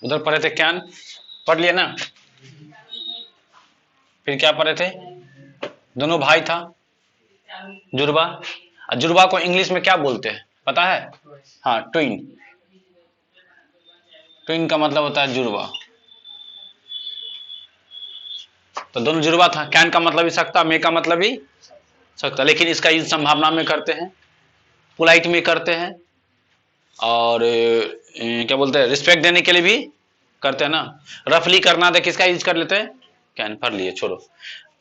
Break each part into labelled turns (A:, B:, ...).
A: उधर पढ़े थे कैन, पढ़ लिए ना। फिर क्या पढ़े थे, दोनों भाई था, जुड़वा। जुड़वा को इंग्लिश में क्या बोलते हैं पता है? हाँ, ट्विन। ट्विन का मतलब होता है जुड़वा। तो दोनों जुड़वा था। कैन का मतलब ही सकता, मे का मतलब ही सकता, लेकिन इसका यूज संभावना में करते हैं, पोलाइट में करते हैं, और क्या बोलते हैं, रिस्पेक्ट देने के लिए भी करते हैं ना। रफली करना तो किसका यूज कर लेते हैं, कैन। पढ़ लिए, छोड़ो।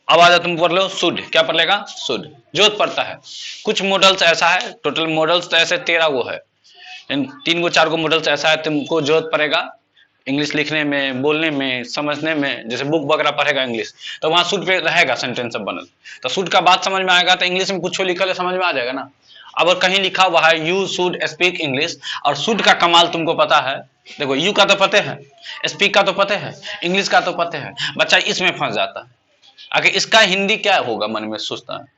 A: अब आ जाओ, तुम पढ़ लो शुड। क्या पढ़ लेगा, शुड। जोत पड़ता है। कुछ मॉडल्स ऐसा है, टोटल मॉडल्स तो ऐसे 13 गो है, 3 गो 4 गो मॉडल्स ऐसा है तुमको जरूरत पड़ेगा इंग्लिश लिखने में, बोलने में, समझने में। जैसे बुक वगैरह पढ़ेगा इंग्लिश तो वहां शुड पे रहेगा सेंटेंस सब बनल, तो शुड का बात समझ में आएगा तो इंग्लिश में कुछ लिखा है समझ में आ जाएगा ना। अब कहीं लिखा हुआ है यू शुड स्पीक इंग्लिश, और शुड का कमाल तुमको पता है। देखो, यू का तो पता है, स्पीक का तो पता है, इंग्लिश का तो पता है, बच्चा इसमें फंस जाता है। आगे इसका हिंदी क्या होगा मन में सोचता है।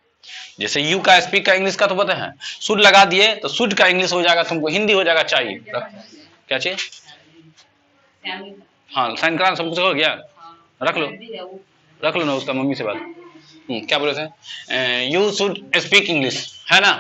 A: जैसे यू का स्पीक का इंग्लिश का तो पता है, शुड लगा दिए तो शुड का इंग्लिश हो जाएगा, तुमको हिंदी हो जाएगा। चाहिए क्या चीज, हाँ साइन कराना सब कुछ हो गया, रख लो ना उसका मम्मी से बात। क्या बोले थे, यू शुड स्पीक इंग्लिश है ना।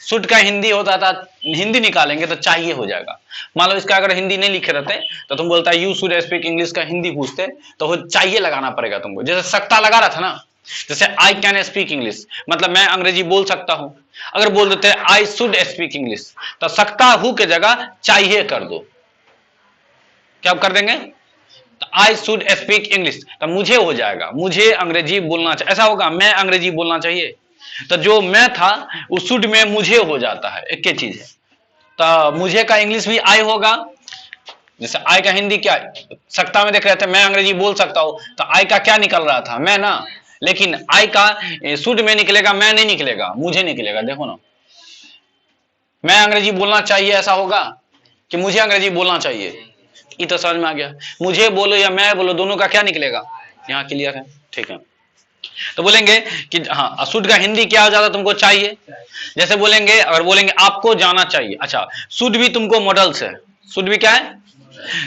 A: शुड का हिंदी होता था, हिंदी निकालेंगे तो चाहिए हो जाएगा। मान लो इसका अगर हिंदी नहीं लिखे रहते तो तुम बोलता है यू शुड स्पीक इंग्लिश का हिंदी पूछते तो वो चाहिए लगाना पड़ेगा तुमको। जैसे सकता लगा रहा था ना, जैसे आई कैन स्पीक इंग्लिश मतलब मैं अंग्रेजी बोल सकता हूं। अगर बोल देते आई शुड स्पीक इंग्लिश तो सकता हूं के जगह चाहिए कर दो। क्या कर देंगे, तो आई शुड स्पीक इंग्लिश तो मुझे हो जाएगा, मुझे अंग्रेजी बोलना चाहिए, ऐसा होगा मैं अंग्रेजी बोलना चाहिए। तो जो मैं था उस शुड में मुझे हो जाता है, एक ही चीज है। तो मुझे का इंग्लिश भी आई होगा। जैसे आई का हिंदी क्या, सकता में देख रहे थे मैं अंग्रेजी बोल सकता हूं, तो आई का क्या निकल रहा था, मैं ना। लेकिन आई का शुड में निकलेगा, मैं नहीं निकलेगा, मुझे निकलेगा। देखो ना, मैं अंग्रेजी बोलना चाहिए ऐसा होगा कि मुझे अंग्रेजी बोलना चाहिए। ये तो समझ में आ गया। मुझे बोलो या मैं बोलो, दोनों का क्या निकलेगा, यहाँ क्लियर है, ठीक है। तो बोलेंगे कि हाँ शुड का हिंदी क्या हो जाता तुमको चाहिए। जैसे बोलेंगे, अगर बोलेंगे आपको जाना चाहिए, अच्छा शुड भी तुमको मॉडल्स है, शुड भी क्या है,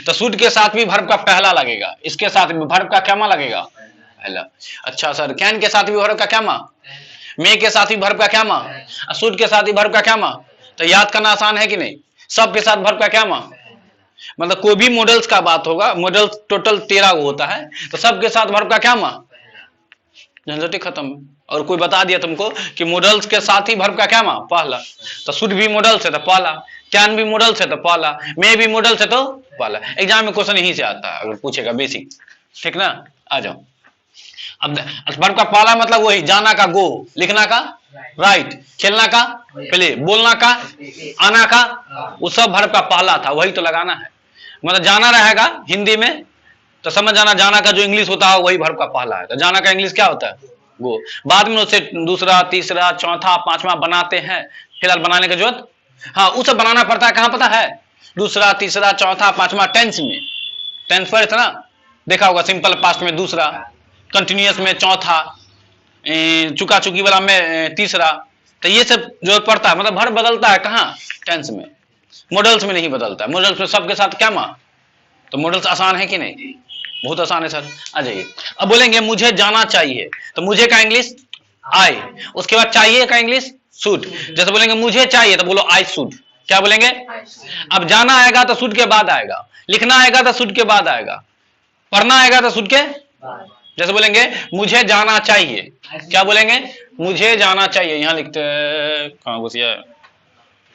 A: तो शुड के साथ भी वर्ब का पहला लगेगा, इसके साथ भी वर्ब का क्या लगेगा, पहला। अच्छा सर, कैन के साथ भी वर्ब का क्या, मे के साथ भी वर्ब का क्या, शुड के साथ भी वर्ब का क्या। तो याद करना आसान है कि नहीं, सब के साथ वर्ब का क्या, मतलब कोई भी मॉडल्स का बात होगा, मॉडल्स टोटल 13 होता है, तो सबके साथ वर्ब का क्या, झंझट खत्म। और कोई बता दिया तुमको कि मॉडल्स के साथ ही वर्ब का क्या, पहला, तो शुड भी मॉडल्स है तो पहला, कैन भी मॉडल्स है तो पहला, मे भी मॉडल्स है तो पहला। एग्जाम में क्वेश्चन यहीं से आता है अगर पूछेगा बेसिक, ठीक ना। आ जाओ, अब वर्ब का पहला मतलब वही, जाना का गो, लिखना का राइट, खेलना का प्ले, बोलना का आना का, वो सब वर्ब का पहला था, वही तो लगाना है। मतलब जाना रहेगा हिंदी में तो समझ जाना, जाना का जो इंग्लिश होता है वही वर्ब का पहला है। तो जाना का इंग्लिश क्या होता है, गो। बाद में उससे दूसरा, तीसरा, चौथा, पांचवा बनाते हैं, फिलहाल बनाने की जरूरत, हाँ उसे बनाना पड़ता है, कहां पता है, दूसरा, तीसरा, चौथा, पांचवा टेंस में। टेंस पर इतना देखा होगा, सिंपल पास्ट में दूसरा, कंटिन्यूअस में चौथा, चुका चुकी वाला में तीसरा। तो ये सब जरूरत पड़ता है, मतलब वर्ब बदलता है कहां, टेंस में, मॉडल्स में नहीं बदलता है। मॉडल्स में सबके साथ क्या, तो मॉडल्स आसान है कि नहीं, बहुत आसान है सर। आ जाइए, अब बोलेंगे मुझे जाना चाहिए, तो मुझे का इंग्लिश आई, उसके बाद चाहिए का इंग्लिश शुड। जैसे बोलेंगे मुझे चाहिए तो बोलो आई शुड, क्या बोलेंगे। अब जाना आएगा तो शुड के बाद आएगा, लिखना आएगा तो शुड के बाद आएगा, पढ़ना आएगा तो शुड के। जैसे बोलेंगे मुझे जाना चाहिए, क्या बोलेंगे, मुझे जाना चाहिए। यहां लिखते कहां घुसिया,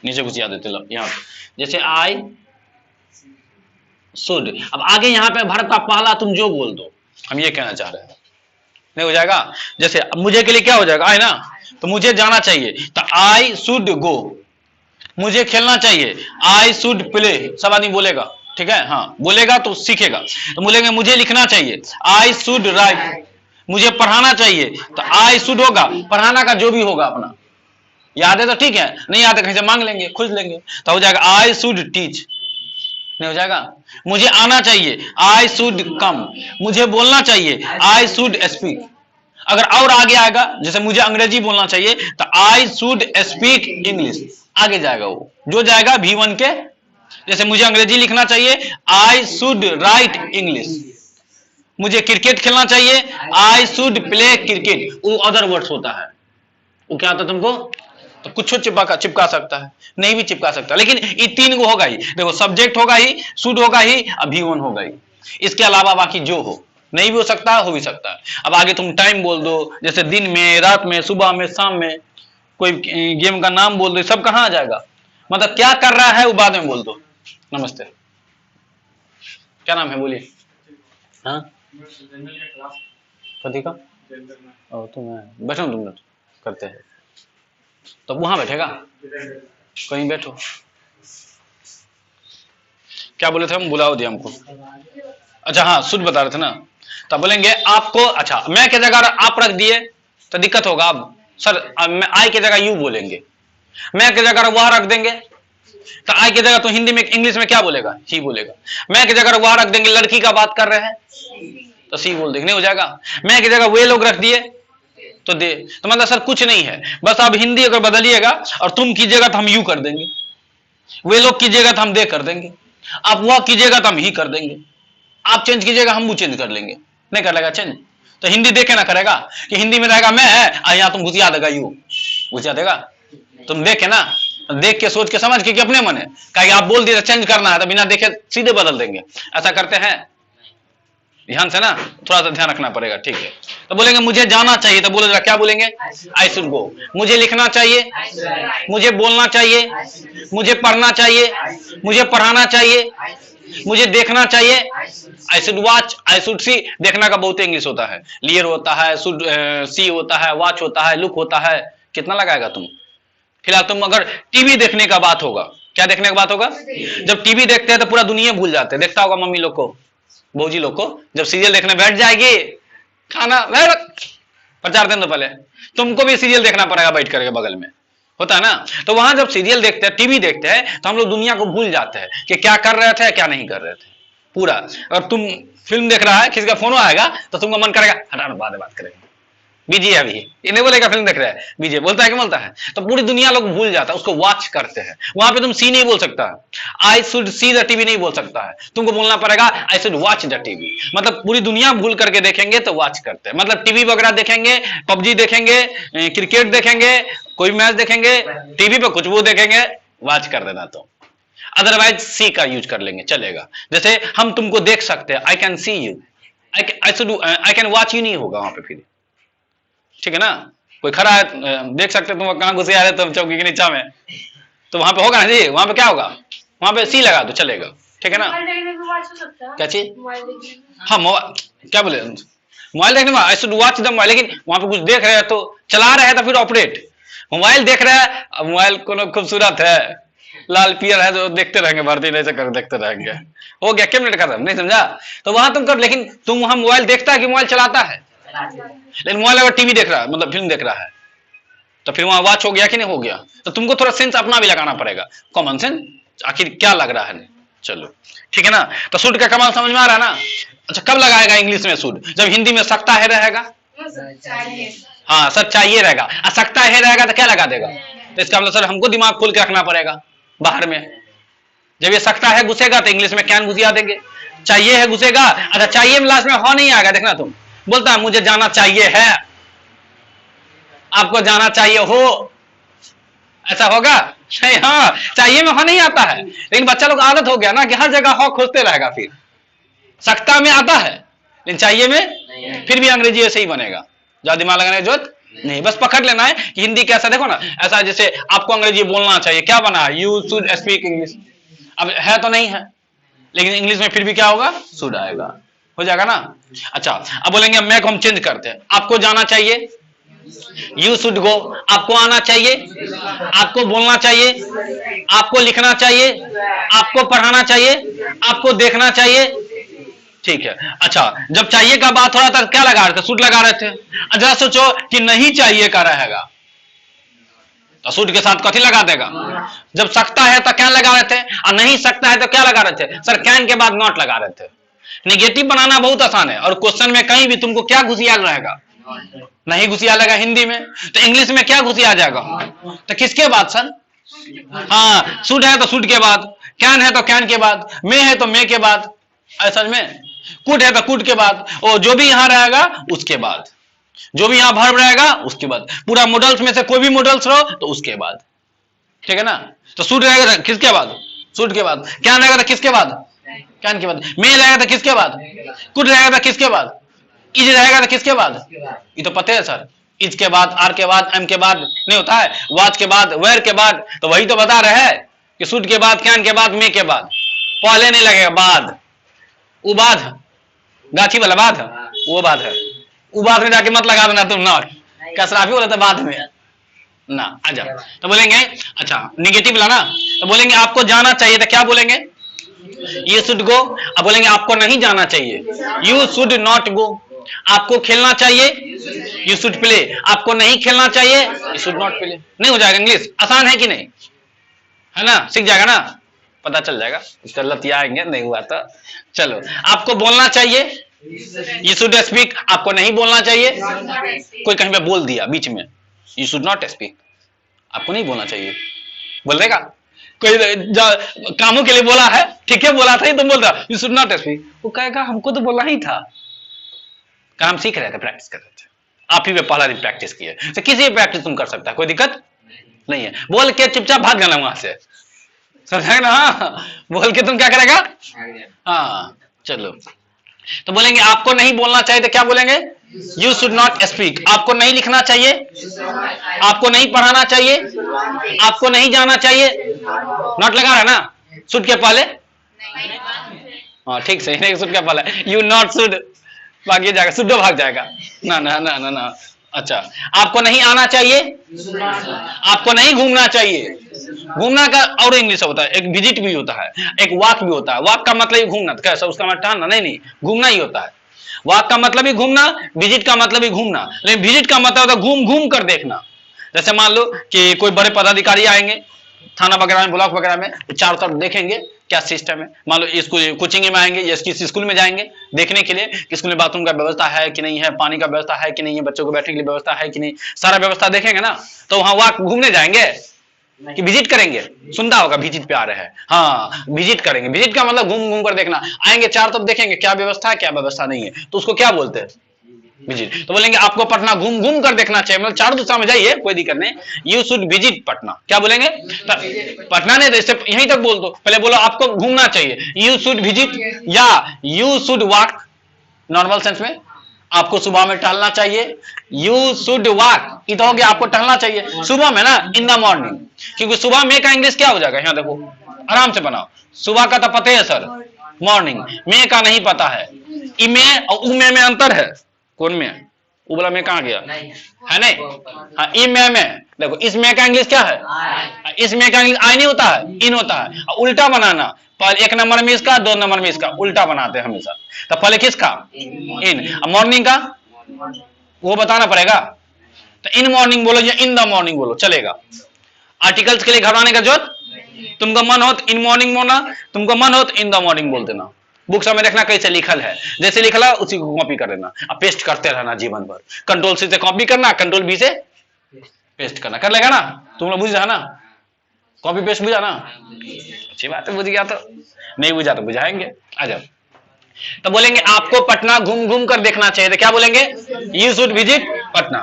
A: नीचे घुसिया देते लो यहाँ। जैसे आई शुड, अब आगे यहाँ पे वर्ब का पहला तुम जो बोल दो, हम ये कहना चाह रहे हैं, नहीं हो जाएगा। जैसे अब मुझे के लिए क्या हो जाएगा, आई ना, तो मुझे जाना चाहिए तो आई शुड गो, मुझे खेलना चाहिए आई शुड प्ले। सब आदमी बोलेगा, ठीक है, हाँ बोलेगा तो सीखेगा। तो बोलेंगे मुझे लिखना चाहिए आई शुड राइट, मुझे पढ़ाना चाहिए तो आई शुड होगा, पढ़ाना का जो भी होगा अपना, याद है तो ठीक है, नहीं याद है कहीं से मांग लेंगे, खोज लेंगे, तो हो जाएगा आई शुड टीच, नहीं हो जाएगा। मुझे आना चाहिए आई शुड कम, मुझे बोलना चाहिए आई शुड स्पीक। अगर और आगे आएगा, जैसे मुझे अंग्रेजी बोलना चाहिए तो आई शुड स्पीक इंग्लिश, आगे जाएगा वो, जो जाएगा V1 के जैसे मुझे अंग्रेजी लिखना चाहिए, आई शुड राइट इंग्लिश। मुझे क्रिकेट खेलना चाहिए, आई शुड प्ले क्रिकेट। वो अदर वर्ड्स होता है, वो क्या आता है तुमको, तो कुछ चिपका सकता है, नहीं भी चिपका सकता, लेकिन ये तीन को होगा ही। देखो सब्जेक्ट होगा ही, शुड होगा ही, अभी वन होगा ही, इसके अलावा बाकी जो हो, नहीं भी हो सकता है, हो भी सकता है। अब आगे तुम टाइम बोल दो, जैसे दिन में, रात में, सुबह में, शाम में, कोई गेम का नाम बोल दो, सब कहाँ आ जाएगा। मतलब क्या कर रहा है वो बाद में बोल दो। नमस्ते, क्या नाम है बोलिए। हाँ कथी का, तुम बैठो, तुम करते हैं तो वहां बैठेगा, कहीं बैठो। क्या बोले थे हम, बुलाओ दिया हमको। अच्छा हाँ, शुद्ध बता रहे थे ना। तो बोलेंगे आपको, अच्छा मैं की जगह आप रख दिए तो दिक्कत होगा। अब सर आई की जगह यू बोलेंगे, मैं की जगह वह रख देंगे तो आई की जगह तो हिंदी में, इंग्लिश में क्या बोलेगा, ही बोलेगा। मैं की जगह वह रख देंगे, लड़की का बात कर रहे हैं तो सी बोल देंगे, नहीं हो जाएगा। मैं की जगह वे लोग रख दिए तो दे, तो मतलब सर कुछ नहीं है, बस आप हिंदी अगर बदलिएगा और तुम कीजिएगा तो हम यू कर देंगे, वे लोग कीजिएगा तो हम दे कर देंगे, आप वह कीजिएगा तो हम ही कर देंगे, आप चेंज कीजिएगा हम वो चेंज कर लेंगे। नहीं कर लेगा चेंज तो हिंदी देखे ना करेगा, कि हिंदी में रहेगा मैं है, यहाँ तुम घुसिया देगा यू, घुसिया देगा। तुम देखे ना, देख के सोच के समझ के कि अपने मन है, कहीं आप बोल दिए चेंज करना है तो बिना देखे सीधे बदल देंगे। ऐसा करते हैं, ध्यान से ना, थोड़ा सा ध्यान रखना पड़ेगा, ठीक है। तो बोलेंगे मुझे जाना चाहिए तो बोले क्या बोलेंगे, आई शुड गो। मुझे लिखना चाहिए, मुझे बोलना चाहिए, मुझे पढ़ना चाहिए, मुझे पढ़ाना चाहिए, मुझे देखना चाहिए, I should watch, I should see. देखना का बहुत इंग्लिश होता है, लियर होता है, शुड सी होता है, वॉच होता है, लुक होता है। कितना लगाएगा तुम। फिलहाल तुम अगर टीवी देखने का बात होगा, क्या देखने का बात होगा, जब टीवी देखते हैं तो पूरा दुनिया भूल जाते हैं। देखता होगा मम्मी लोग को, भौजी लोग को, जब सीरियल देखने बैठ जाएगी, खाना 4 दिन तो पहले तुमको भी सीरियल देखना पड़ेगा बैठ करके बगल में, होता है ना। तो वहां जब सीरियल देखते हैं, टीवी देखते हैं, तो हम लोग दुनिया को भूल जाते हैं कि क्या कर रहे थे क्या नहीं कर रहे थे पूरा। और तुम फिल्म देख रहा है, किसी का फोन आएगा तो तुमका मन करेगा हटा बाद में बात करेंगे, बीजी है अभी, ये नहीं बोलेगा फिल्म देख रहा है बीजे, बोलता है कि बोलता है। तो पूरी दुनिया लोग भूल जाता है, उसको वॉच करते हैं। वहां पे तुम सी नहीं बोल सकता, I should see the TV नहीं बोल सकता है, तुमको बोलना पड़ेगा I should watch the TV. मतलब पूरी दुनिया भूल करके देखेंगे तो वॉच करते हैं, मतलब टीवी वगैरह देखेंगे, पबजी देखेंगे, क्रिकेट देखेंगे, कोई मैच देखेंगे, टीवी पे कुछ वो देखेंगे, वॉच कर देना। तो अदरवाइज सी का यूज कर लेंगे, चलेगा। जैसे हम तुमको देख सकते हैं, I can see you, I can watch you नहीं होगा वहां पे फिर, ठीक है ना। कोई खड़ा है, देख सकते तुम कहां घुसे आ रहे तुम चौकी के नीचा में, तो वहां पे होगा ना जी, वहां पे क्या होगा, वहां पे सी लगा दो चलेगा, ठीक है ना। क्या चीज, हाँ क्या बोले, मोबाइल देखने में I should watch the mobile, लेकिन वहां पे कुछ देख रहे हैं तो चला रहे हैं तो फिर ऑपरेट, मोबाइल देख रहे हैं, मोबाइल को खूबसूरत है, लाल पियर है, तो देखते रहेंगे, भर्ती नहीं से कर देखते रहेंगे, हो गया, क्या मिनट का नहीं समझा। तो वहां तुम कर, लेकिन तुम वहां मोबाइल देखता है कि मोबाइल चलाता है, लेकिन मोबाइल अगर टीवी देख रहा है, मतलब फिल्म देख रहा है, तो फिर वहां वॉच हो गया कि नहीं हो गया। तो तुमको थोड़ा सेंस अपना भी लगाना पड़ेगा, कॉमन सेंस, आखिर क्या लग रहा है। चलो ठीक है ना। तो सूट का कमाल समझ में आ रहा है ना। अच्छा कब लगाएगा इंग्लिश में सूट, जब हिंदी में सकता है रहेगा, हाँ सर चाहिए रहेगा, सकता है रहेगा तो क्या लगा देगा। तो इसका मतलब सर हमको दिमाग खोल के रखना पड़ेगा बाहर में। जब ये सकता है घुसेगा तो इंग्लिश में कैन घुसिया देंगे, चाहिए है घुसेगा, अच्छा चाहिए में लास्ट में हो नहीं आएगा, देखना तुम बोलता है मुझे जाना चाहिए है, आपको जाना चाहिए हो, ऐसा होगा नहीं। हाँ चाहिए में हो नहीं आता है, लेकिन बच्चा लोग आदत हो गया ना कि हर जगह हो खोजते रहेगा, फिर सकता में आता है लेकिन चाहिए में फिर भी अंग्रेजी ऐसे ही बनेगा, ज्यादा दिमाग लगाने की जरूरत नहीं, बस पकड़ लेना है कि हिंदी कैसा। देखो ना ऐसा जैसे आपको अंग्रेजी बोलना चाहिए, क्या बना है यू शुड स्पीक इंग्लिश, अब है तो नहीं है, लेकिन इंग्लिश में फिर भी क्या होगा, शुड आएगा, हो जाएगा ना। अच्छा अब बोलेंगे मैं को हम चेंज करते हैं, आपको जाना चाहिए यू शुड गो, आपको आना चाहिए, आपको बोलना चाहिए, आपको लिखना चाहिए, आपको पढ़ाना चाहिए, आपको देखना चाहिए, ठीक है। अच्छा जब चाहिए का बात हो रहा था क्या लगा रहे थे, शुड लगा रहे थे। अच्छा सोचो कि नहीं चाहिए का रहेगा तो शुड के साथ कथी लगा देगा, जब सकता है तो कैन लगा रहे थे, और नहीं सकता है तो क्या लगा रहे थे, सर कैन के बाद नॉट लगा रहे थे। निगेटिव बनाना बहुत आसान है, और क्वेश्चन में कहीं भी तुमको क्या घुसियाल रहेगा, नहीं घुसिया लगा हिंदी में, तो इंग्लिश में क्या घुसिया जाएगा, तो किसके बाद सर, हाँ शुड है तो शुड के बाद, कैन है तो कैन के बाद, मे है तो मे के बाद, ऐसा में कुड है तो कुड के बाद, और जो भी यहां रहेगा उसके बाद, जो भी यहां वर्ब रहेगा उसके बाद, पूरा मॉडल्स में से कोई भी मॉडल्स रहो तो उसके बाद, ठीक है ना। तो शुड रहेगा तो किसके बाद, शुड के बाद, कैन रहेगा तो किसके बाद, कैन के बाद, मे रहेगा तो किसके बाद, कुड रहेगा तो किसके बाद, इज रहेगा तो किसके बाद, ये तो पता है सर, इज के बाद, आर के बाद, एम के बाद नहीं होता है, वाच के बाद, वेयर के बाद, तो वही तो बता रहे हैं कि शुड के बाद, कैन के बाद, मे के बाद, पहले नहीं लगेगा, बाद, वो बाद, गाछी वाला बाद, वो बाद है, वो बाद में जाके मत लगा देना तुम, नॉट कसरा भी बोला था बाद में ना, अच्छा तो बोलेंगे, अच्छा निगेटिव लाना, तो बोलेंगे आपको जाना चाहिए तो क्या बोलेंगे, यू शुड गो। अब बोलेंगे आपको नहीं जाना चाहिए, यू शुड नॉट गो। आपको खेलना चाहिए, यू शुड प्ले। आपको नहीं खेलना चाहिए, यू शुड नॉट प्ले। नहीं हो जाएगा इंग्लिश, आसान है कि नहीं, है ना, सीख जाएगा ना, पता चल जाएगा, इसका लतिया आएंगे, नहीं हुआ तो चलो। आपको बोलना चाहिए, यू शुड स्पीक। आपको नहीं बोलना चाहिए, कोई कहीं पे बोल दिया बीच में, यू शुड नॉट स्पीक, आपको नहीं बोलना चाहिए, बोल देगा कोई कामों के लिए बोला है, ठीक है बोला था, ये तुम बोल रहा यू शुड नॉट स्पीक, वो कहेगा हमको तो बोलना ही था, काम सीख रहे थे, प्रैक्टिस कर रहे थे, आप ही पे पहला दिन प्रैक्टिस किए, तो किसी भी प्रैक्टिस तुम कर सकता है, कोई दिक्कत नहीं है। बोल के चुपचाप भाग जाना वहां से, समझा ना, बोल के तुम क्या करेगा, हाँ चलो। तो बोलेंगे आपको नहीं बोलना चाहिए, तो क्या बोलेंगे, यू शुड नॉट स्पीक। आपको नहीं लिखना चाहिए, आपको नहीं पढ़ाना चाहिए, आपको नहीं जाना चाहिए, नॉट लगा रहा है ना शुड के पहले, हाँ ठीक से, नहीं शुड के पहले, यू नॉट शुड भाग जाएगा, शुड भाग जाएगा, ना ना ना ना ना। अच्छा, आपको नहीं आना चाहिए, आपको नहीं घूमना चाहिए। घूमना का और इंग्लिश होता है, एक विजिट भी होता है, एक वॉक भी होता है। वॉक का मतलब ही घूमना, कैसा उसका मतलब टहलना नहीं, घूमना ही होता है। वॉक का मतलब ही घूमना, विजिट का मतलब ही घूमना, लेकिन विजिट का मतलब होता है घूम घूम कर देखना। जैसे मान लो कि कोई बड़े पदाधिकारी आएंगे थाना वगैरह में, ब्लॉक वगैरह में, चारों तरफ देखेंगे क्या सिस्टम है। मान लो स्कूल कोचिंग में आएंगे या किसी स्कूल में जाएंगे देखने के लिए कि स्कूल में बाथरूम का व्यवस्था है कि नहीं है, पानी का व्यवस्था है कि नहीं है, बच्चों को बैठने के लिए व्यवस्था है कि नहीं, सारा व्यवस्था देखेंगे ना, तो वहां वॉक घूमने जाएंगे कि विजिट करेंगे। सुनता होगा विजिट पे आ रहे हैं, हाँ विजिट करेंगे। विजिट का मतलब घूम घूम कर देखना, आएंगे चारों तरफ देखेंगे क्या व्यवस्था है क्या व्यवस्था नहीं है, तो उसको क्या बोलते हैं, विजिट। तो बोलेंगे आपको पटना घूम घूम कर देखना चाहिए, मतलब चारों दिशा में जाइए, कोई दिक्कत नहीं, यू शुड विजिट पटना। क्या बोलेंगे, पटना नहीं, तो यहीं तक बोल दो, पहले बोलो आपको घूमना चाहिए, यू शुड विजिट, या you should walk normal sense में, आपको सुबह में टहलना चाहिए, यू शुड वॉक, ये तो हो गया आपको टहलना चाहिए सुबह में ना, इन द मॉर्निंग। क्योंकि सुबह में का इंग्लिश क्या हो जाएगा, यहाँ देखो आराम से बनाओ, सुबह का तो पता है सर मॉर्निंग, मे का नहीं पता है, इमे और उमे में अंतर है, कौन में, उबला में कहां गया है नहीं, हाँ इमे में देखो, इसमें का इंग्लिश क्या है, इसमें का इंग्लिश आई नहीं होता है, इन होता है। उल्टा बनाना, पहले एक नंबर में इसका, दो नंबर में इसका, उल्टा बनाते हैं हमेशा। तो पहले किसका, इन, मॉर्निंग का वो बताना पड़ेगा, तो इन मॉर्निंग बोलो या इन द मॉर्निंग बोलो चलेगा। आर्टिकल्स के लिए घबराने का जरूरत, तुमको मन हो तो इन मॉर्निंग बोलना, तुमको मन हो तो इन द मॉर्निंग बोल देना। बुक्स में देखना कैसे लिखल है, जैसे लिखल है उसी को कॉपी कर लेना, अब पेस्ट करते रहना जीवन भर। कंट्रोल सी से कॉपी करना, कंट्रोल बी से पेस्ट करना, कर लेगा ना तुम लोग, बुझ जा ना, कॉपी पेस्ट बुझा ना, अच्छी बात है, बुझ गया तो, नहीं बुझा तो बुझाएंगे। आ जाओ। तो बोलेंगे आपको पटना घूम घूम कर देखना चाहिए, तो क्या बोलेंगे, यू शुड विजिट पटना।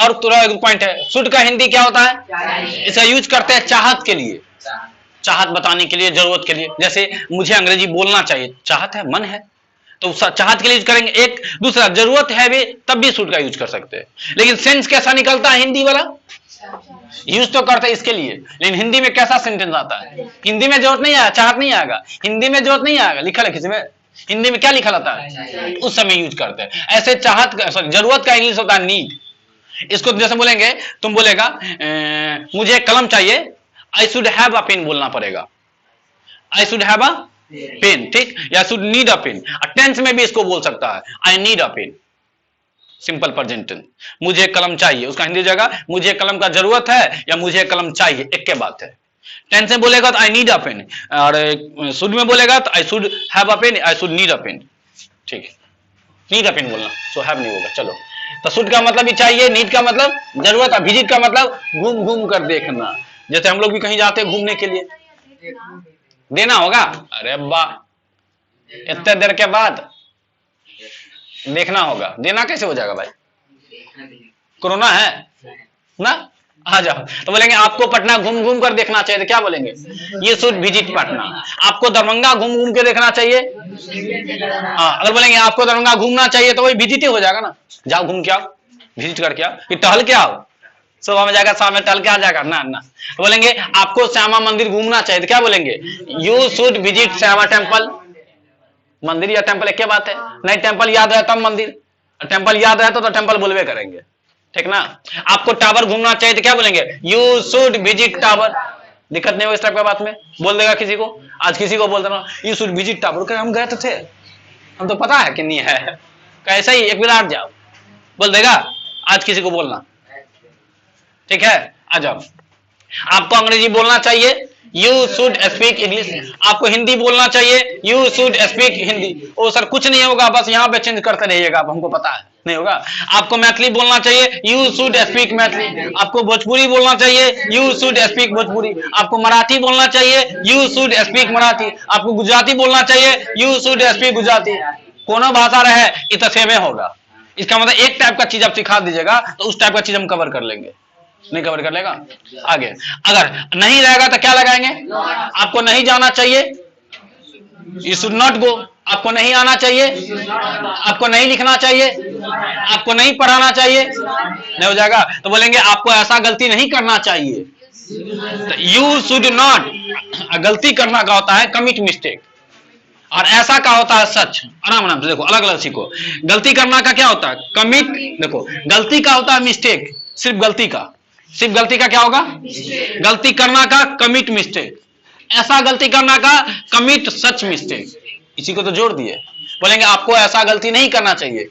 A: और थोड़ा एक पॉइंट है, शुड का हिंदी क्या होता है, इसे यूज करते हैं चाहत के लिए, चाहत बताने के लिए, जरूरत के लिए। जैसे मुझे अंग्रेजी बोलना चाहिए, चाहत है, मन है, तो चाहत के लिए यूज करेंगे। एक दूसरा जरूरत है भी, तब भी शुड का यूज कर सकते हैं। लेकिन सेंस कैसा निकलता है हिंदी वाला, यूज तो करते हैं इसके लिए, लेकिन हिंदी में कैसा सेंटेंस आता है, हिंदी में जरूरत नहीं आया, चाहत नहीं आएगा, हिंदी में जरूरत नहीं आएगा, लिखा है किसी में, हिंदी में क्या लिखा रहता है, उस समय यूज करते हैं। ऐसे चाहत का, सॉरी जरूरत का इंग्लिश होता है नीड। इसको जैसे बोलेंगे, तुम बोलेगा मुझे कलम चाहिए, I should have a pen बोलना पड़ेगा, I should have a pen, ठीक, या should need a pen. Tense में भी इसको बोल सकता है, I need a pen, simple present tense. मुझे कलम चाहिए, उसका हिंदी जगह मुझे कलम का जरूरत है या मुझे कलम चाहिए, एक के बात है। टेंस में बोलेगा तो आई नीड अ पेन, और शुड में बोलेगा तो I should have a pen, I should need a pen, ठीक है, नीड अ पेन बोलना, सो हैव नहीं होगा। चलो, तो शुड का मतलब ही चाहिए, नीड का मतलब जरूरत, और विजिट का मतलब घूम घूम कर देखना। जैसे हम लोग भी कहीं जाते हैं घूमने के लिए, देना होगा। अरे वाह, इतने देर के बाद देखना होगा, देना कैसे हो जाएगा भाई, कोरोना है ना। आ जाओ, तो बोलेंगे आपको पटना घूम घूम कर देखना चाहिए, तो क्या बोलेंगे, यू शुड विजिट पटना। आपको दरभंगा घूम घूम के देखना चाहिए, हाँ, अगर बोलेंगे आपको दरभंगा घूमना चाहिए तो वही विजिट ही हो जाएगा ना, जाओ घूम के आओ, विजिट करके आओ, कि टहल के आओ, सुबह में जाएगा शाम में टहल के आ जाएगा ना ना। तो बोलेंगे आपको श्यामा मंदिर घूमना चाहिए, तो क्या बोलेंगे, you should visit Shyama temple. मंदिर या टेम्पल एक क्या बात है, नहीं टेम्पल याद है तब मंदिर, टेम्पल याद है तो टेम्पल बोलवे करेंगे, ठीक ना। आपको टावर घूमना चाहिए तो क्या बोलेंगे, यू शुड विजिट टावर। दिक्कत नहीं हो इस टाइप का बात में, बोल देगा किसी को, आज किसी को बोल देना यू शुड विजिट टावर, हम गए तो थे, हम तो पता है कि नहीं है, कैसा ही एक बार जाओ, बोल देगा आज किसी को बोलना, ठीक है। आ जाओ, आपको अंग्रेजी बोलना चाहिए, यू शुड स्पीक इंग्लिश। आपको हिंदी बोलना चाहिए, you should speak Hindi. Oh sir कुछ नहीं होगा, बस यहाँ पे चेंज करते रहिएगा, आप हमको पता है नहीं होगा। आपको मैथिली बोलना चाहिए, यू शुड स्पीक मैथिली। आपको भोजपुरी बोलना चाहिए, यू शुड स्पीक भोजपुरी। आपको मराठी बोलना चाहिए, यू शुड स्पीक मराठी। आपको गुजराती बोलना चाहिए, यू शुड स्पीक गुजराती। कोनो भाषा रहे इतना सेमे होगा, इसका मतलब एक टाइप का चीज आप सिखा दीजिएगा तो उस टाइप का चीज हम कवर कर लेंगे, नहीं कवर कर लेगा आगे। अगर नहीं रहेगा तो क्या लगाएंगे, आपको नहीं जाना चाहिए, यू शुड नॉट गो। आपको नहीं आना चाहिए, आपको नहीं लिखना चाहिए, आपको नहीं पढ़ाना चाहिए, नहीं हो जाएगा। तो बोलेंगे आपको ऐसा गलती नहीं करना चाहिए, तो यू शुड नॉट। गलती करना का होता है कमिट मिस्टेक, और ऐसा का होता है सच। आराम आराम से देखो, अलग अलग सीखो। गलती करना का क्या होता है, कमिट। देखो गलती का होता है मिस्टेक, सिर्फ गलती का, सिर्फ गलती का क्या होगा, गलती करना का कमिट मिस्टेक। ऐसा गलती करना का कमिट सच मिस्टेक, इसी को तो जोड़ दिए। बोलेंगे आपको ऐसा गलती नहीं करना चाहिए,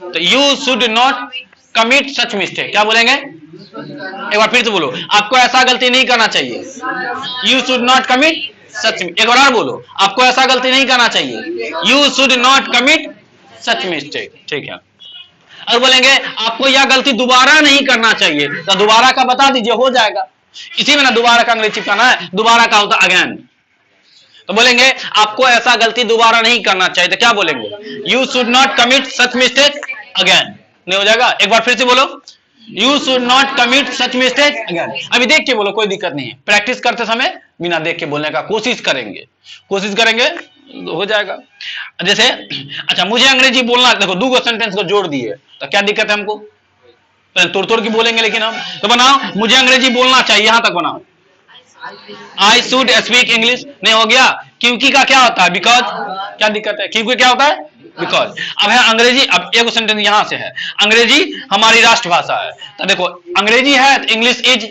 A: तो you should not commit such mistake. क्या बोलेंगे, एक बार फिर से बोलो, आपको ऐसा गलती नहीं करना चाहिए, यू शुड नॉट कमिट सच। एक बार और बोलो, आपको ऐसा गलती नहीं करना चाहिए, you should not commit such mistake, ठीक है। और बोलेंगे आपको यह गलती दोबारा नहीं करना चाहिए, तो दोबारा का बता दीजिए, हो जाएगा। इसी में ना दोबारा का अंग्रेजी चिपकाना है, दोबारा का होता अगेन। तो बोलेंगे आपको ऐसा गलती दोबारा नहीं करना चाहिए, तो क्या बोलेंगे, you should not commit such mistake again. नहीं हो जाएगा, एक बार फिर से बोलो, you should not commit such mistake again. अभी देख के बोलो, कोई दिक्कत नहीं है, प्रैक्टिस करते समय बिना देख के बोलने का कोशिश करेंगे, कोशिश करेंगे हो जाएगा। जैसे अच्छा मुझे अंग्रेजी बोलना, देखो दो सेंटेंस को जोड़ दिए, तो क्या दिक्कत है हमको, तोड़ तोड़ की बोलेंगे लेकिन हम, तो बनाओ मुझे अंग्रेजी बोलना चाहिए, यहां तक बनाओ, आई शुड स्पीक इंग्लिश। नहीं हो गया, क्योंकि का क्या होता है, बिकॉज। क्या दिक्कत है, क्योंकि क्या होता है, बिकॉज। अब है अंग्रेजी, अब एक सेंटेंस यहां से है, अंग्रेजी हमारी राष्ट्रभाषा है, तो देखो अंग्रेजी है तो इंग्लिश इज,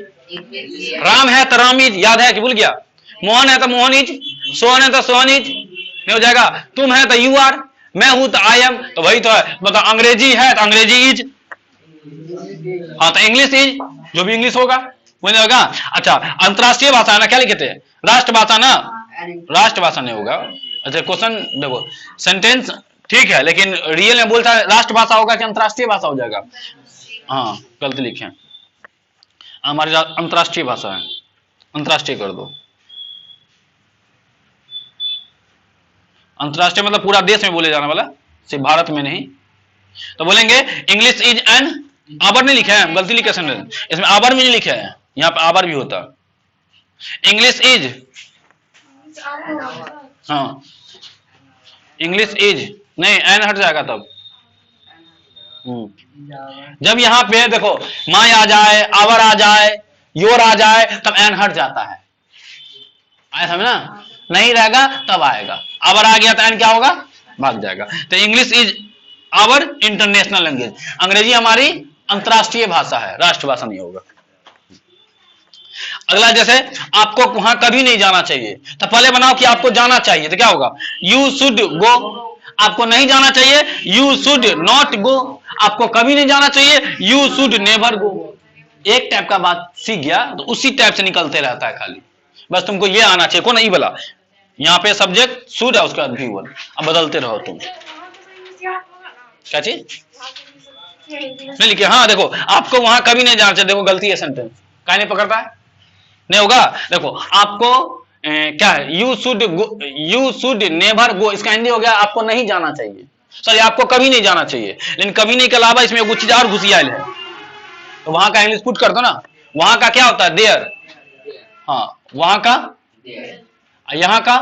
A: राम है तो राम इज, याद है कि भूल गया, मोहन है तो मोहन इज, सोहन है तो सोहन इज। नहीं हो जाएगा, तुम है तो यू आर, मैं हूं तो आई एम, तो वही तो है। मतलब अंग्रेजी है तो अंग्रेजी इज, हाँ तो इंग्लिश इज, जो भी इंग्लिश होगा वही होगा। अच्छा अंतरराष्ट्रीय भाषा है ना, क्या लिखे थे, राष्ट्रभाषा ना, राष्ट्रभाषा नहीं होगा। अच्छा क्वेश्चन देखो, सेंटेंस ठीक है, लेकिन रियल में बोलता है राष्ट्रभाषा होगा कि अंतरराष्ट्रीय भाषा हो जाएगा। हाँ गलत लिखे, हमारी अंतरराष्ट्रीय भाषा है, अंतरराष्ट्रीय कर दो। अंतरराष्ट्रीय मतलब पूरा देश में बोले जाने वाला, सिर्फ भारत में नहीं। तो बोलेंगे इंग्लिश इज एन, आवर नहीं लिखा है, गलती लिखा सेंटेंस, इसमें आवर भी नहीं लिखा है, यहाँ पे आवर भी होता। इंग्लिश इज, हाँ इंग्लिश इज नहीं, एन हट जाएगा तब। जब यहाँ पे देखो माय आ जाए, आवर आ जाए, योर आ जाए, तब एन हट जाता है, आया समझ ना, नहीं रहेगा तब आएगा। आवर आ गया तो एन क्या होगा, भाग जाएगा। तो English is our international language, अंग्रेजी हमारी अंतरराष्ट्रीय भाषा है, राष्ट्रभाषा नहीं होगा। अगला जैसे आपको वहां कभी नहीं जाना चाहिए, तो पहले बनाओ कि आपको जाना चाहिए, तो क्या होगा, यू शुड गो। आपको नहीं जाना चाहिए, यू शुड नॉट गो। आपको कभी नहीं जाना चाहिए, यू शुड नेवर गो। एक टाइप का बात सीख गया तो उसी टाइप से निकलते रहता है खाली, बस तुमको ये आना चाहिए। कौन ई वाला, यहाँ पे सब्जेक्ट शुड है, उसके बाद भी वर्ब, अब बदलते रहो तुम। क्या चीज नहीं लिखे, हाँ देखो आपको वहां कभी नहीं जाना चाहिए, देखो गलती है सेंटेंस, क्या नहीं पकड़ता है, नहीं होगा। देखो आपको क्या है, यू शुड नेवर गो, इसका हिंदी हो गया आपको नहीं जाना चाहिए, सॉरी आपको कभी नहीं जाना चाहिए। लेकिन कभी नहीं के अलावा इसमें कुछ चीज और घुसी आयल है, तो वहां का इंग्लिश पुट कर दो ना। वहां का क्या होता है, देयर। हाँ वहां का, यहाँ का,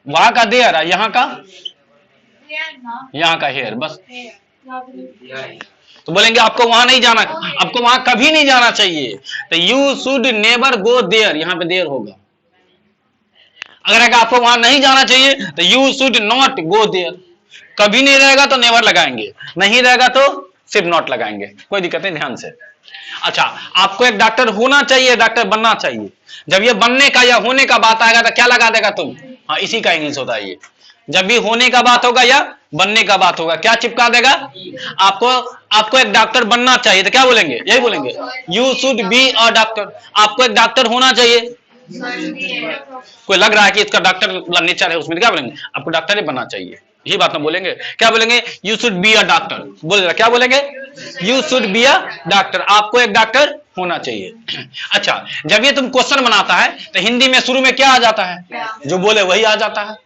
A: वहां का देयर, यहाँ का हेयर, बस। तो बोलेंगे आपको वहां नहीं जाना, आपको वहां कभी नहीं जाना चाहिए, तो you should never go there, यहाँ पे देयर होगा। अगर आपको वहां नहीं जाना चाहिए तो you should not go there, कभी नहीं रहेगा तो नेवर लगाएंगे, नहीं रहेगा तो सिर्फ नॉट लगाएंगे, कोई दिक्कत नहीं, ध्यान से। अच्छा, आपको एक डॉक्टर होना चाहिए, डॉक्टर बनना चाहिए, जब ये बनने का या होने का बात आएगा तो क्या लगा देगा तुम? हाँ, इसी का इंग्लिश होता है ये। जब भी होने का बात होगा या बनने का बात होगा, क्या चिपका देगा? आपको एक डॉक्टर बनना चाहिए तो क्या बोलेंगे? यही बोलेंगे, you should be a doctor. आपको एक डॉक्टर होना चाहिए, कोई लग रहा है कि इसका डॉक्टर नेचर है उसमें, क्या बोलेंगे? आपको डॉक्टर ही बनना चाहिए, यही बात हम बोलेंगे। क्या बोलेंगे? You should be a doctor. बोलेगा क्या बोलेंगे? You should be a doctor, आपको एक डॉक्टर होना चाहिए। अच्छा, जब ये तुम क्वेश्चन बनाता है तो हिंदी में शुरू में क्या आ जाता है? जो बोले वही आ जाता है,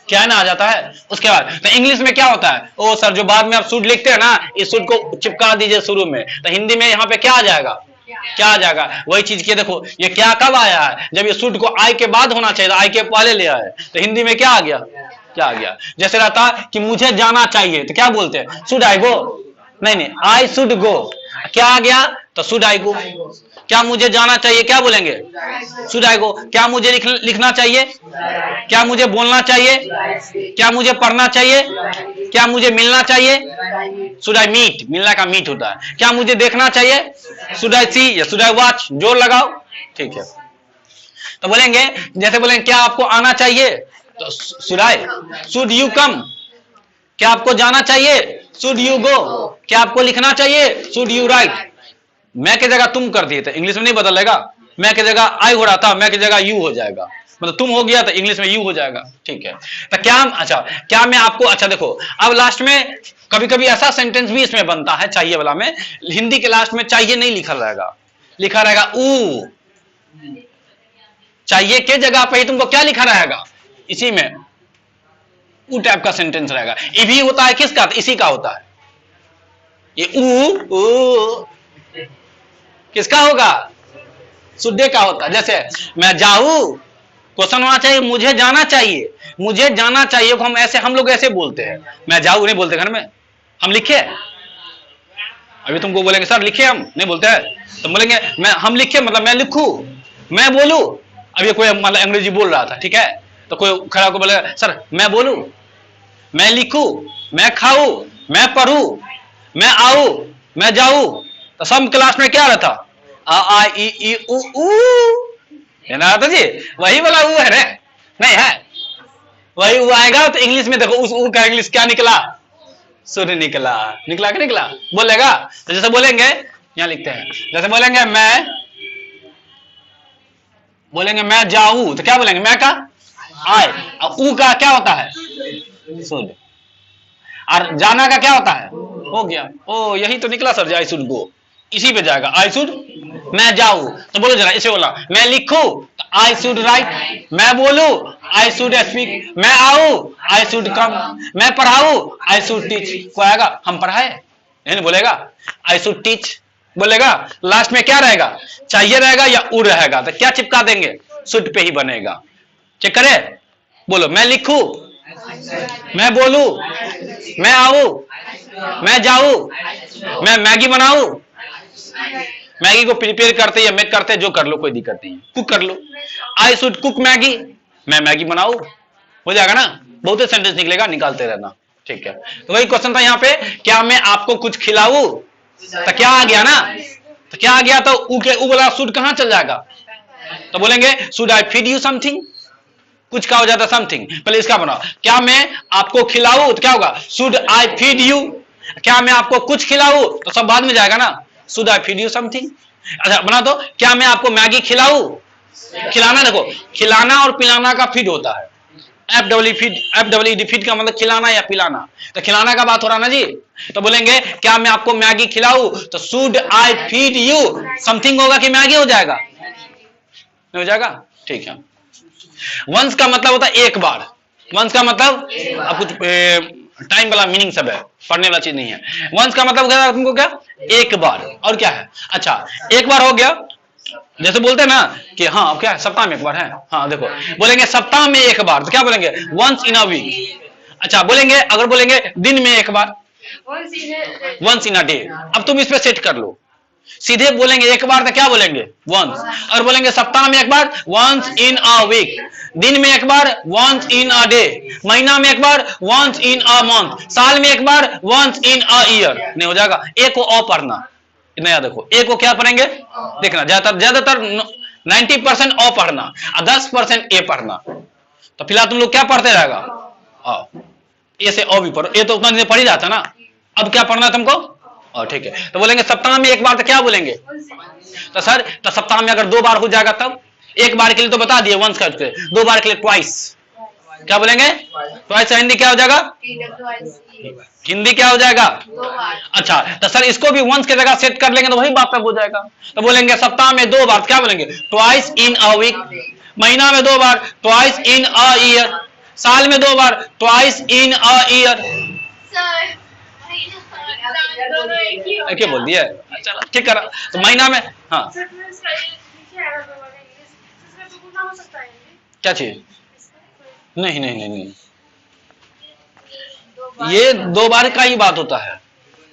A: क्या है ना, आ जाता है। उसके बाद तो इंग्लिश में क्या होता है? ओ सर, जो बाद में आप शुड लिखते हैं ना, इस शुड को चिपका दीजिए शुरू में, तो हिंदी में यहाँ पे क्या आ जाएगा? क्या आ जाएगा? वही चीज के देखो, ये क्या कब आया है? जब ये शुड को आई के बाद होना चाहिए, आई के पहले ले आए, तो हिंदी में क्या आ गया? क्या आ गया? जैसे रहता कि मुझे जाना चाहिए तो क्या बोलते हैं? शुड आई गो? नहीं, आई शुड गो। क्या आ गया? तो शुड आई गो। क्या मुझे जाना चाहिए, क्या बोलेंगे? शुड आई गो। क्या मुझे लिखना चाहिए? क्या मुझे बोलना चाहिए? क्या मुझे पढ़ना चाहिए? क्या मुझे मिलना चाहिए? शुड आई मीट, मिलना का मीट होता है। क्या मुझे देखना चाहिए? शुड आई सी या शुड आई वॉच, जोर लगाओ, ठीक है। तो बोलेंगे, जैसे बोलेंगे क्या आपको आना चाहिए, तो should I, should you come. क्या आपको जाना चाहिए? Should you go. क्या आपको लिखना चाहिए? Should you right. मैं की जगह तुम कर दिए तो इंग्लिश में नहीं बदलेगा, मैं की जगह आई हो रहा था, मैं की जगह यू हो जाएगा, मतलब तुम हो गया तो इंग्लिश में यू हो जाएगा, ठीक है। तो क्या, अच्छा क्या मैं आपको, अच्छा देखो, अब लास्ट में कभी कभी ऐसा सेंटेंस भी इसमें बनता है चाहिए वाला में, हिंदी के लास्ट में चाहिए नहीं लिखा रहेगा, लिखा रहेगा ऊ। चाहिए के जगह पे ही तुमको क्या लिखा रहेगा? इसी में ऊ टाइप का सेंटेंस रहेगा। ये भी होता है किसका? इसी का होता है ये ऊ किसका होगा? सुड्डे का होता है। जैसे मैं जाऊं, क्वेश्चन होना चाहिए मुझे जाना चाहिए, मुझे जाना चाहिए को हम ऐसे, हम लोग ऐसे बोलते हैं, मैं जाऊं नहीं बोलते घर में, हम लिखे। अभी तुमको बोलेंगे सर लिखे, हम नहीं बोलते हैं, तो बोलेंगे मैं, हम लिखे मतलब मैं लिखूं, मैं बोलूं। अब ये कोई मतलब अंग्रेजी बोल रहा था, ठीक है, तो कोई खड़ा को बोलेगा सर मैं बोलूं, मैं लिखूं, मैं खाऊं, मैं पढ़ूं, मैं आऊं, मैं जाऊं, तो सब क्लास में क्या रहता? आ ई उ है ना तो जी, वही वाला ऊ है रे, नहीं है वही ऊ आएगा। तो इंग्लिश में देखो उस ऊ का इंग्लिश क्या निकला? सुन निकला, निकला कि निकला? बोलेगा तो जैसे बोलेंगे, यहां लिखते हैं, जैसे बोलेंगे मैं जाऊं, तो क्या बोलेंगे? मैं का आए, ऊ का क्या होता है? सुन। और जाना का क्या होता है? हो गया। ओ यही तो निकला सर, आई शुड गो, इसी पे जाएगा, आई शुड, मैं जाऊं तो बोलो जरा, इसे बोला, मैं लिखूं तो आई शुड राइट, मैं बोलूं आई शुड स्पीक, मैं आऊं आई शुड कम, मैं पढ़ाऊं आई शुड टीच। को आएगा हम पढ़ाए, नहीं बोलेगा आई शुड टीच, बोलेगा। लास्ट में क्या रहेगा? चाहिए रहेगा या उ रहेगा, तो क्या चिपका देंगे? शुड पे ही बनेगा। चेक करे, बोलो, मैं लिखूं, मैं बोलूं, मैं आऊं, मैं जाऊं, मैं मैगी बनाऊं, मैगी को प्रिपेयर करते या मेक करते, जो कर लो कोई दिक्कत नहीं, कुक कर लो, आई शुड कुक मैगी, मैं मैगी बनाऊं, हो जाएगा ना। बहुत से सेंटेंस निकलेगा, निकालते रहना, ठीक है। तो वही क्वेश्चन था यहाँ पे, क्या मैं आपको कुछ खिलाऊं, तो क्या आ गया ना, तो क्या आ गया? तो ऊ के ऊ वाला शुड कहां चल जाएगा? तो बोलेंगे should I feed you something, कुछ का हो जाता समथिंग, पहले इसका बनाओ, क्या मैं आपको खिलाऊं, तो क्या होगा? Should I feed you. क्या मैं आपको कुछ खिलाऊं, तो सब बाद में जाएगा ना, should I feed you something. अच्छा बना दो, क्या मैं आपको मैगी खिलाऊं, खिलाना, देखो खिलाना और पिलाना का फीड होता है, फीड का मतलब खिलाना या पिलाना, तो खिलाना का बात हो रहा ना जी। तो बोलेंगे क्या मैं आपको मैगी खिलाऊं, तो should I feed you something होगा कि मैगी हो जाएगा? नहीं हो जाएगा, ठीक है। वंस का मतलब होता है एक बार, वंस का मतलब अब कुछ टाइम वाला मीनिंग सब है, पढ़ने वाला चीज नहीं है। वंस का मतलब क्या तुमको, क्या एक बार, और क्या है, अच्छा एक बार हो गया, जैसे बोलते हैं ना कि हाँ क्या है, सप्ताह में एक बार है, हाँ देखो बोलेंगे सप्ताह में एक बार, तो क्या बोलेंगे वंस इन अ वीक। अच्छा बोलेंगे, अगर बोलेंगे दिन में एक बार, वंस इन अ डे। अब तुम इस पे सेट कर लो, सीधे बोलेंगे एक बार तो क्या बोलेंगे वंस, और बोलेंगे सप्ताह में एक बार वंस इन अ वीक, दिन में एक बार वंस इन अ डे, महीना में एक बार वंस इन अ मंथ, साल में एक बार वंस इन अ ईयर। नहीं हो जाएगा, एक को अ पढ़ना, नया देखो एक को क्या पढ़ेंगे, देखना ज्यादातर 90% अ पढ़ना और 10% ए पढ़ना। तो फिलहाल तुम लोग क्या पढ़ते रहेगा, ए से अ भी पढ़ो, ए तो उतना दिन पढ़ ही जाता ना, अब क्या पढ़ना है तुमको, और ठीक है। तो बोलेंगे सप्ताह में एक बार, तो क्या बोलेंगे, तो सर तो सप्ताह में अगर 2 बार हो जाएगा तब, एक बार के लिए तो बता दिए वंस का, 2 बार के लिए ट्वाइस, क्या बोलेंगे ट्वाइस। हिंदी क्या हो जाएगा, हिंदी क्या हो जाएगा, अच्छा तो सर इसको भी वंस की जगह सेट कर लेंगे तो वही बात तक हो जाएगा। तो बोलेंगे सप्ताह में 2 बार, क्या बोलेंगे ट्वाइस इन अ वीक, महीना में 2 बार ट्वाइस इन अ ईयर, साल में 2 बार ट्वाइस इन अ ईयर। क्या बोल दिया, चलो ठीक करा। तो महीना में, हाँ क्या चीज, नहीं नहीं नहीं नहीं, ये 2 बार का ही बात होता है।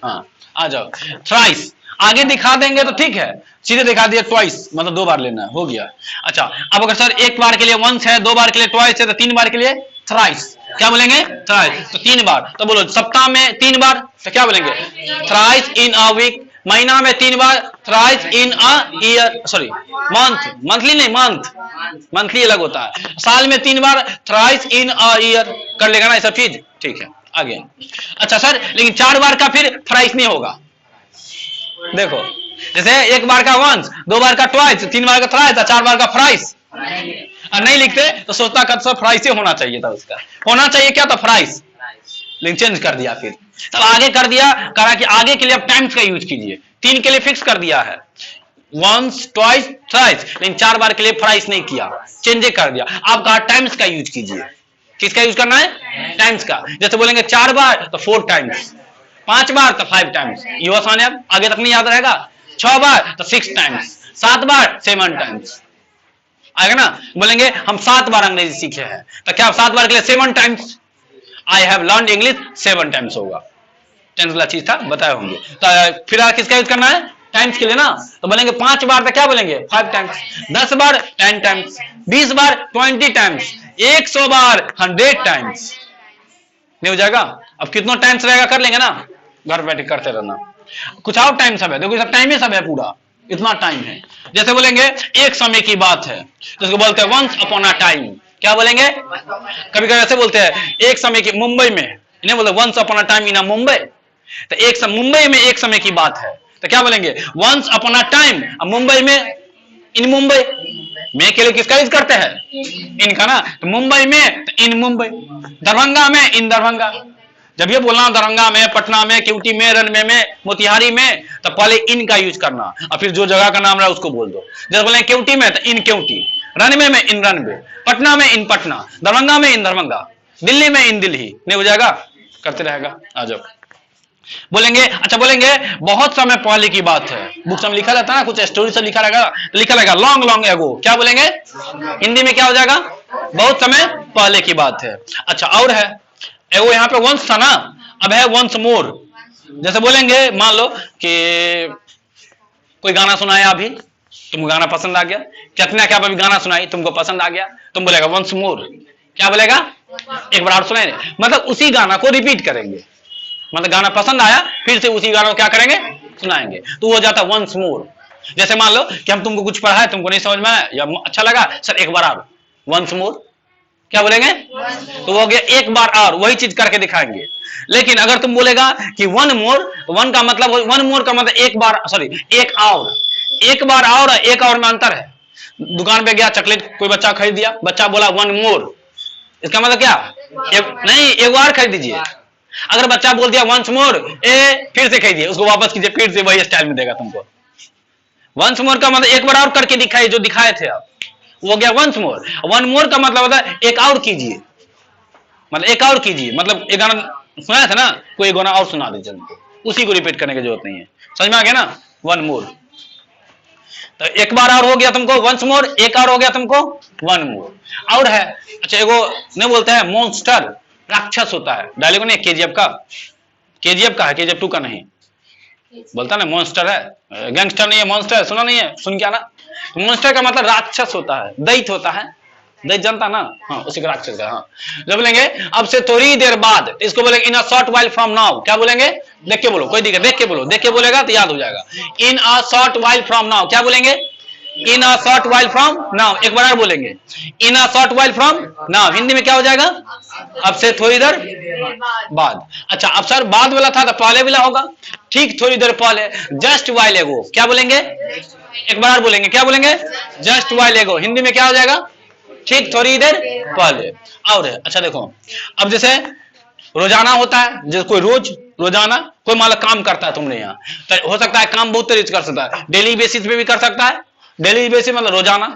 A: हाँ आ जाओ, थ्राइस आगे दिखा देंगे तो ठीक है, सीधे दिखा दिया ट्वाइस मतलब 2 बार लेना है, हो गया। अच्छा अब अगर सर एक बार के लिए वंस है, 2 बार के लिए ट्वाइस है, तो 3 बार के लिए थ्राइस, क्या बोलेंगे थ्राइस, तो 3 बार। तो बोलो सप्ताह में 3 बार, तो क्या बोलेंगे थ्राइस इन अ वीक, महीना में 3 बार thrice in a year, sorry month, monthly नहीं मंथ, मंथली अलग होता है, साल में 3 बार थ्राइस इन अ ईयर, कर लेगा ना ये सब चीज, ठीक है आगे। अच्छा सर लेकिन 4 बार का फिर थ्राइस नहीं होगा, देखो जैसे एक बार का वंस, 2 बार का ट्वाइस, 3 बार का थ्राइस, 4 बार का फ्राइस, और नहीं लिखते तो सोचता कर सब फ्राइस ही होना चाहिए था, उसका होना चाहिए क्या था फ्राइस, लेकिन चेंज कर दिया फिर। तब आगे कर दिया, कहा कि आगे के लिए अब टाइम्स का यूज कीजिए, 3 के लिए फिक्स कर दिया है वंस ट्वाइस थ्राइस, लेकिन 4 बार के लिए फ्राइस नहीं किया, चेंज कर दिया। आप कहा टाइम्स का यूज कीजिए, किसका यूज करना है टाइम्स का। जैसे बोलेंगे 4 बार तो 4 टाइम्स, 5 बार तो 5 टाइम्स, ये आसान है, आगे तक नहीं याद रहेगा। 6 बार तो 6 टाइम्स, 7 बार 7 टाइम्स आएगा ना। बोलेंगे हम 7 बार अंग्रेजी सीखे हैं, तो क्या 7 बार के लिए 7 times, I have learn English 7 times होगा, टेंस वाला चीज था बताए होंगे। तो फिर किसका यूज करना है टाइम्स के लिए ना, तो बोलेंगे 5 बार तो क्या बोलेंगे 5 टाइम्स, 10 बार 10 टाइम्स, 20 बार 20 टाइम्स, 100 बार 100 टाइम्स, नहीं हो जाएगा। अब कितना टाइम्स रहेगा कर लेंगे ना, घर बैठे करते रहना। कुछ और टाइम सब है, देखो सब टाइम ही सब है, पूरा इतना टाइम है। जैसे बोलेंगे एक समय की बात है, तो उसको बोलते हैं वंस अपॉन अ टाइम, क्या बोलेंगे कभी कभी ऐसे बोलते हैं एक समय की, मुंबई में इन्हें बोलते once upon a time in Mumbai, तो एक मुंबई में एक समय की बात है, तो क्या बोलेंगे once upon a time, Mumbai में इन मुंबई, में के लिए किसका यूज करते हैं इनका ना, तो मुंबई में तो इन मुंबई, दरभंगा में इन दरभंगा। जब ये बोलना दरभंगा में, पटना में, क्यूटी में, रनवे में, मोतिहारी में, तो पहले इन का यूज करना और फिर जो जगह का नाम रहा उसको बोल दो। जैसे बोले क्यूटी में तो इन क्यूटी, रनवे में इन रनवे, पटना में इन पटना, दरभंगा में इन दरभंगा, दिल्ली में इन दिल्ली, नहीं हो जाएगा करते रहेगा। आ जाओ बोलेंगे, अच्छा बोलेंगे बहुत समय पहले की बात है, बुक्स में लिखा रहता है ना, कुछ स्टोरी से लिखा रहेगा लॉन्ग लॉन्ग एगो, क्या बोलेंगे हिंदी में क्या हो जाएगा बहुत समय पहले की बात है। अच्छा और है एगो, यहाँ पे वंस था ना, अब है वंस मोर। जैसे बोलेंगे मान लो कि कोई गाना सुनाया अभी, तुमको गाना पसंद आ गया, कितना क्या अभी गाना सुनाई तुमको पसंद आ गया, तुम बोलेगा वंस मोर, क्या बोलेगा एक बार और सुनाए, मतलब उसी गाना को रिपीट करेंगे, मतलब गाना पसंद आया फिर से उसी गाना को क्या करेंगे सुनाएंगे, तो वो जाता वंस मोर। जैसे मान लो कि हम तुमको कुछ पढ़ा है, तुमको नहीं समझ में आया या अच्छा लगा, सर एक बार और वंस मोर, क्या बोलेंगे तो वो हो गया एक बार और, वही चीज करके दिखाएंगे। लेकिन अगर तुम बोलेगा कि वन मोर, वन का मतलब, वन मोर का मतलब एक बार, सॉरी एक और, एक बार और एक और में अंतर है। दुकान पे गया चॉकलेट कोई बच्चा खरीद दिया, बच्चा बोला वन मोर, इसका मतलब क्या नहीं एक बार खरीद दीजिए। अगर बच्चा बोल दिया वंस मोर, फिर से खरीदिए, उसको वापस कीजिए, फिर से वही स्टाइल में देगा तुमको। वंस मोर का मतलब एक बार और करके दिखाइए जो दिखाए थे आप, वो गया वंस मोर। वन मोर का मतलब होता है एक और कीजिए, मतलब एक और कीजिए, मतलब एक गाना सुनाया था ना, कोई गाना और सुना दीजिए हमको, उसी को रिपीट करने की जरूरत नहीं है। समझ में आ गया ना, वन मोर। तो एक बार और हो गया तुमको वंस मोर, एक और हो गया तुमको वन मोर। और है, अच्छा एगो नहीं बोलते हैं मॉन्स्टर, राक्षस होता है, डायलॉग नहीं केजीएफ का, केजीएफ का है, केजीएफ 2 का नहीं, बोलता ना मॉन्स्टर है, गैंगस्टर नहीं है, मॉन्स्टर है, सुना नहीं है, सुन क्या ना। मॉन्स्टर का मतलब राक्षस होता है, दैत्य होता है, दैत्य जानता ना, हाँ उसी का राक्षस का। हाँ जब बोलेंगे अब से थोड़ी देर बाद, इसको बोलेंगे in a short while from now, क्या बोलेंगे, देख के बोलो, कोई दिक्कत, देख के बोलो, देख के बोलेगा तो याद हो जाएगा। In a short while from now, क्या बोलेंगे, in a short while from now, एक बार और बोलेंगे in a short while from now, Hindi में क्या हो जाएगा, अब से थोड़ी देर बाद। अच्छा अब सर बाद वाला था तो पहले वाला होगा, ठीक थोड़ी देर पहले, जस्ट वाइल एगो, क्या बोलेंगे, एक बार बोलेंगे, क्या बोलेंगे, जस्ट वाइल एगो, हिंदी में क्या हो जाएगा, ठीक थोड़ी देर पहले। और है, अच्छा देखो, अब जैसे रोजाना होता है, जैसे कोई रोजाना कोई मान लो काम करता है तुमने यहाँ, तो हो सकता है काम बहुत तरीके से कर सकता है, डेली बेसिस पे भी कर सकता है, डेली बेसिस मतलब रोजाना,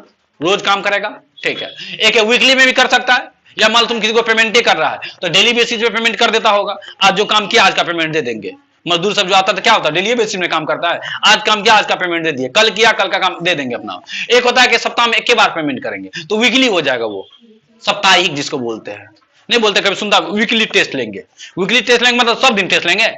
A: रोज काम करेगा, ठीक है। एक है वीकली में भी कर सकता है, या मान लो तुम किसी को पेमेंट ही कर रहा है तो डेली बेसिस पे पेमेंट कर देता होगा, आज जो काम किया आज का पेमेंट दे देंगे। मजदूर सब जो आता है तो क्या होता है, डेली बेसिस में काम करता है, आज काम किया आज का पेमेंट दे दिए, कल किया कल का काम दे देंगे अपना। एक होता है कि सप्ताह में एक ही बार पेमेंट करेंगे, तो वीकली हो जाएगा वो, साप्ताहिक जिसको बोलते हैं, नहीं बोलते कभी सुनता, वीकली टेस्ट लेंगे, वीकली टेस्ट लेंगे मतलब सब दिन टेस्ट लेंगे,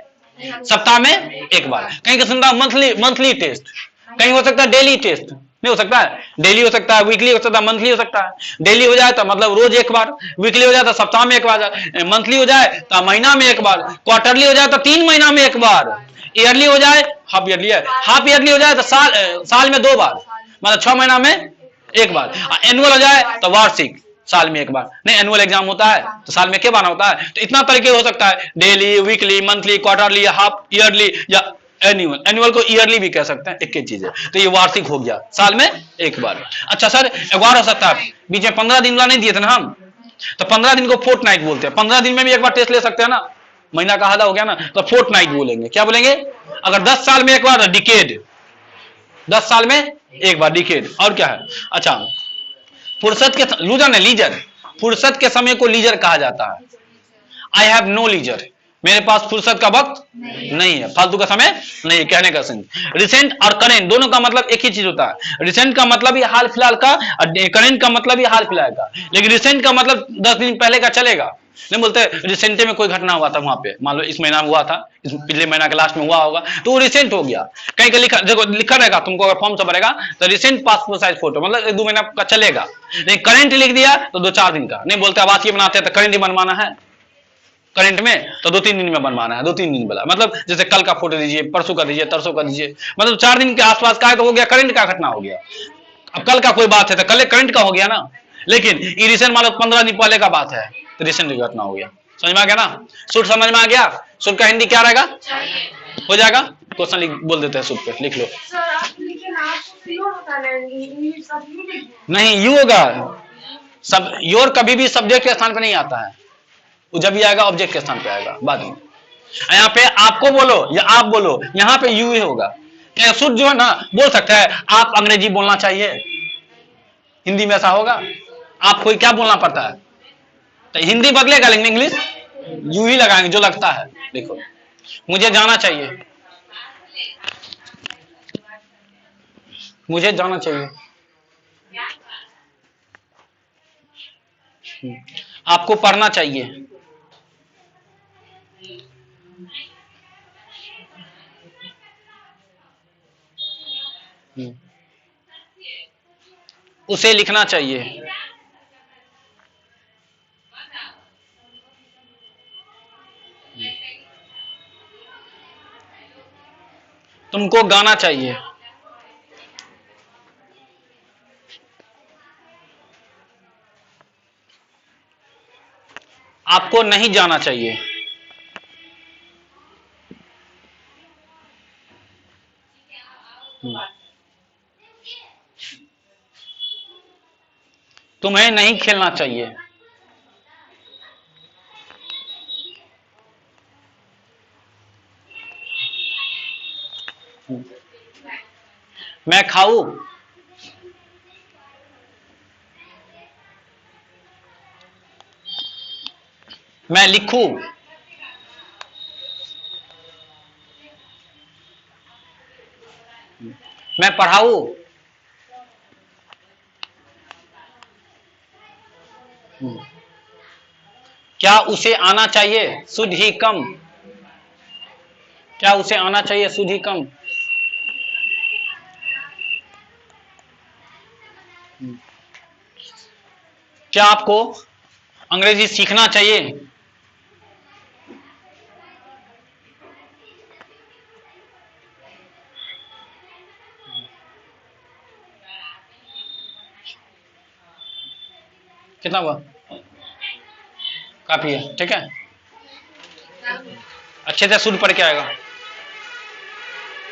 A: सप्ताह में एक बार। कहीं का सुनता मंथली, मंथली टेस्ट, कहीं हो सकता है डेली टेस्ट, नहीं हो सकता है, डेली हो सकता है, वीकली हो सकता है, मंथली हो सकता है। डेली हो जाए तो मतलब रोज एक बार, वीकली हो जाए तो सप्ताह में एक बार, मंथली हो जाए तो महीना में एक बार, क्वार्टरली हो जाए तो 3 महीना में एक बार, ईयरली हो जाए, हाफ ईयरली है, हाफ ईयरली हो जाए तो साल में 2 बार, मतलब 6 महीना में एक बार, एनुअल हो जाए तो वार्षिक, साल में एक बार, नहीं एनुअल एग्जाम होता है तो साल में के बार होता है, तो इतना तरीके हो सकता है, daily, weekly, monthly, quarterly, half yearly या एनुअल। एनुअल को ईयरली भी कह सकते हैं, एक ही चीज है, तो ये वार्षिक हो गया, साल में एक बार। अच्छा सर एक बार हो सकता है, बीच में 15 दिन वाला नहीं दिए थे ना हम, तो 15 दिन को फोर्थ नाइट बोलते हैं, 15 दिन में भी एक बार टेस्ट ले सकते हैं ना, महीना का आधा हो गया ना, तो फोर्थ नाइट बोलेंगे, क्या बोलेंगे, अगर 10 साल में एक बार डिकेड, 10 साल में एक बार डिकेड। और क्या है, अच्छा फुर्सत के, लूजर ने लीजर, फुर्सत के समय को लीजर कहा जाता है। आई हैव नो लीजर, मेरे पास फुर्सत का वक्त नहीं है, फालतू का समय नहीं, कहने का सेंस। रिसेंट और करेंट दोनों का मतलब एक ही चीज होता है, रिसेंट का मतलब ही हाल फिलहाल का, और करेंट का मतलब ही हाल फिलहाल का, लेकिन रिसेंट का मतलब 10 दिन पहले का चलेगा, नहीं बोलते रिसेंट में कोई घटना हुआ था वहां पे, मान लो इस महीना में हुआ था, इस पिछले महीना के लास्ट में हुआ होगा, तो वो रिसेंट हो गया। कहीं का लिखा, देखो लिखा रहेगा तुमको, अगर फॉर्म से भरेगा तो रिसेंट पासपोर्ट साइज फोटो, मतलब 1-2 महीना का चलेगा, नहीं करंट लिख दिया तो 2-4 दिन का, नहीं बोलते आवासीय बनाते हैं तो करंट ही बनवाना है, करंट में तो 2-3 दिन में बनवाना है, 2-3 दिन वाला, मतलब जैसे कल का फोटो दीजिए, परसों का दीजिए, तरसों का दीजिए, मतलब 4 दिन के आसपास का है तो हो गया, करंट का घटना हो गया। अब कल का कोई बात है तो कल करंट का हो गया ना, लेकिन ये रिसेंट मतलब 15 दिन पहले का बात है तो रिसेंट की घटना हो गया। समझ में आ गया ना, सूट समझ में आ गया, सूट का हिंदी क्या रहेगा, हो जाएगा, क्वेश्चन बोल देते हैं सूट पे, लिख लो। नहीं यू होगा, सब योर कभी भी सब्जेक्ट के स्थान पर नहीं आता है, वो जब भी आएगा ऑब्जेक्ट के स्थान पे आएगा बाद में। यहाँ पे आपको बोलो या आप बोलो, यहाँ पे यू ही होगा। शुद्ध जो है ना बोल सकता है, आप अंग्रेजी बोलना चाहिए, हिंदी में ऐसा होगा, आपको क्या बोलना पड़ता है, तो हिंदी बदलेगा लेकिन इंग्लिश यू ही लगाएंगे जो लगता है। देखो मुझे जाना चाहिए, मुझे जाना चाहिए, आपको पढ़ना चाहिए, उसे लिखना चाहिए, तुमको गाना चाहिए, आपको नहीं जाना चाहिए, तुम्हें नहीं खेलना चाहिए, मैं खाऊं, मैं लिखूं, मैं पढ़ाऊं, क्या उसे आना चाहिए, शुड ही कम, क्या उसे आना चाहिए, शुड ही कम। क्या आपको अंग्रेजी सीखना चाहिए, कितना हुआ, काफी है, ठीक है, अच्छे से शुद्ध पढ़ के आएगा।